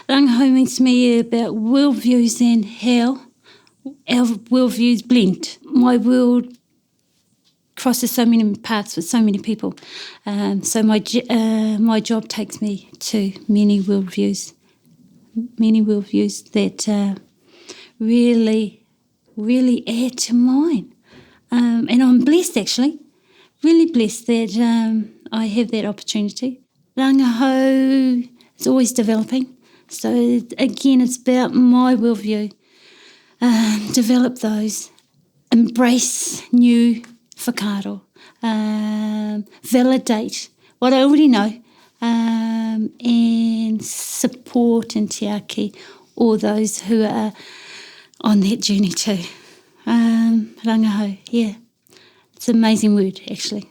Rangahau means to me about worldviews and how our worldviews blend. My world crosses so many paths with so many people. So my job takes me to many worldviews that really add to mine. And I'm blessed, actually, really blessed that I have that opportunity. Rangahau is always developing. So again, it's about my worldview. Develop those, embrace new whakaaro, validate what I already know, and support and te aki all those who are on that journey too. Rangahau, yeah, it's an amazing word, actually.